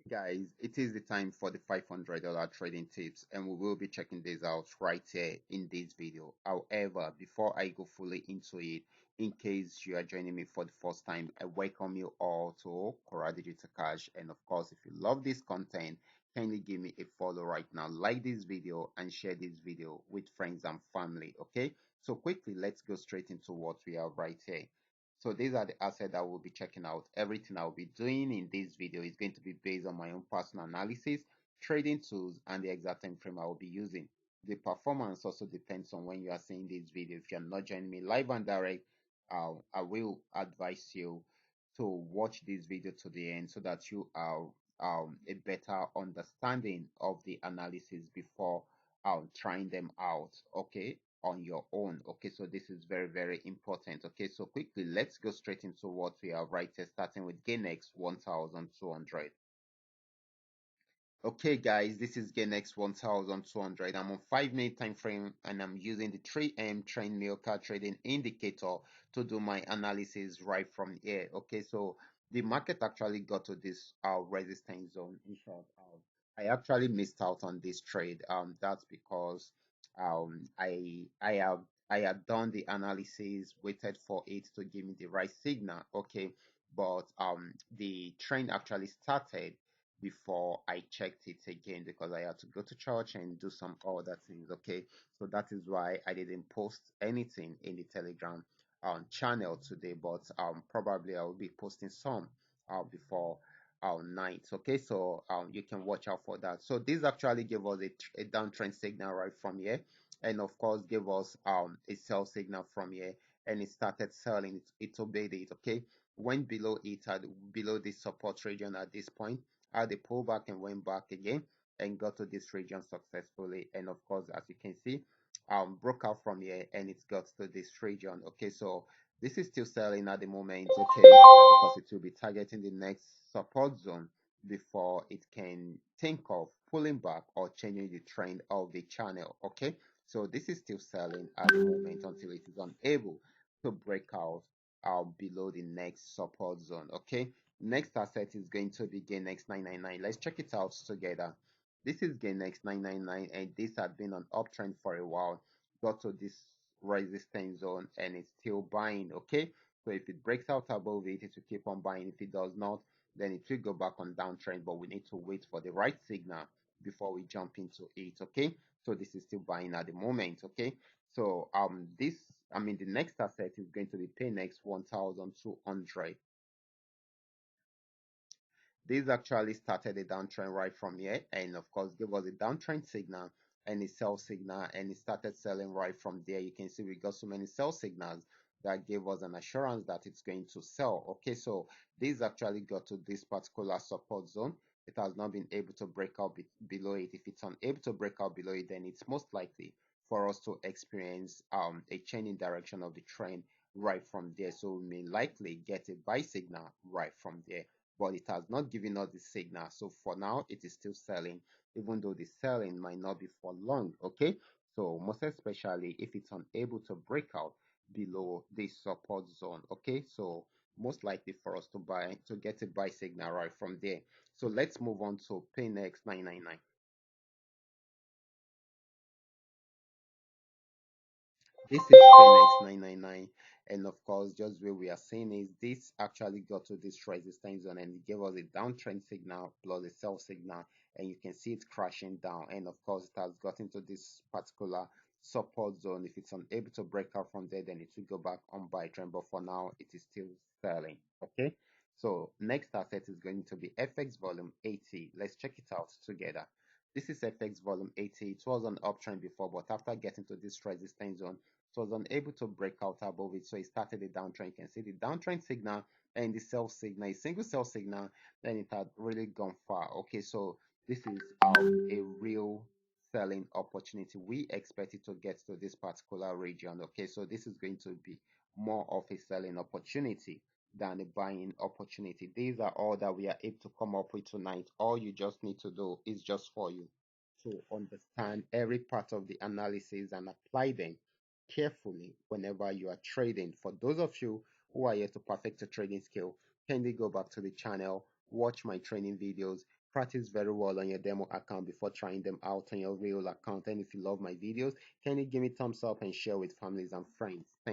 Guys, it is the time for the $500 trading tips, and we will be checking this out right here in this video. However, before I go fully into it, in case you are joining me for the first time, I welcome you all to Qora Digital Cash. And of course, if you love this content, kindly give me a follow right now, like this video, and share this video with friends and family. Okay, so quickly, let's go straight into what we have right here. So these are the assets that we'll be checking out. Everything I'll be doing in this video is going to be based on my own personal analysis, trading tools, and the exact time frame I will be using. The performance also depends on when you are seeing this video. If you're not joining me live and direct, I will advise you to watch this video to the end so that you have a better understanding of the analysis before trying them out. Okay, on your own. Okay, so this is very, very important. Okay, so quickly, let's go straight into what we have right here, starting with GainX 1200. Okay, guys, this is GainX 1200. I'm on 5 minute time frame and I'm using the 3M trend milker trading indicator to do my analysis right from here. Okay, so the market actually got to this resistance zone. In short, I actually missed out on this trade. That's because I had done the analysis, waited for it to give me the right signal. Okay, but the trend actually started before I checked it again because I had to go to church and do some other things. Okay, so that is why I didn't post anything in the Telegram channel today, but probably I will be posting some before night. Okay, so you can watch out for that. So this actually gave us a downtrend signal right from here, and of course gave us a sell signal from here, and it started selling. It obeyed it. Okay, went below it at below this support region at this point, had a pullback and went back again and got to this region successfully. And of course, as you can see, broke out from here and it got to this region. Okay, so this is still selling at the moment. Okay, because it will be targeting the next support zone before it can think of pulling back or changing the trend of the channel. Okay, so this is still selling at the moment until it is unable to break out below the next support zone. Okay, next asset is going to be GainX 999. Let's check it out together. This is GainX 999 and this had been on uptrend for a while. Got to this resistance zone and it's still buying. Okay, so if it breaks out above it, it will keep on buying. If it does not, then it will go back on downtrend, but we need to wait for the right signal before we jump into it. Okay, so this is still buying at the moment. Okay, so the next asset is going to be PayNext 1200. This actually started a downtrend right from here and of course gave us a downtrend signal and a sell signal, and it started selling right from there. You can see we got so many sell signals that gave us an assurance that it's going to sell. Okay, so this actually got to this particular support zone. It has not been able to break out below it. If it's unable to break out below it, then it's most likely for us to experience a change in direction of the trend right from there. So we may likely get a buy signal right from there, but it has not given us the signal. So for now, it is still selling, even though the selling might not be for long. Okay, so most especially if it's unable to break out below this support zone. Okay, so most likely for us to buy to get a buy signal right from there. So let's move on to PayNext 999. This is PayNext 999, and of course, just where we are seeing is this actually got to this resistance zone and it gave us a downtrend signal plus a sell signal, and you can see it crashing down. And of course, it has gotten to this particular support zone. If it's unable to break out from there, then it will go back on buy trend. But for now, it is still selling. Okay. So next asset is going to be FX volume 80. Let's check it out together. This is FX volume 80. It was on uptrend before, but after getting to this resistance zone, it was unable to break out above it, so it started a downtrend. You can see the downtrend signal and the sell signal, a single sell signal, then it had really gone far. Okay, so this is a real selling opportunity. We expect it to get to this particular region. Okay, so this is going to be more of a selling opportunity than a buying opportunity. These are all that we are able to come up with tonight. All you just need to do is just for you to understand every part of the analysis and apply them carefully whenever you are trading. For those of you who are here to perfect your trading skill, kindly go back to the channel, watch my training videos, practice very well on your demo account before trying them out on your real account. And if you love my videos, can you give me thumbs up and share with families and friends? Thank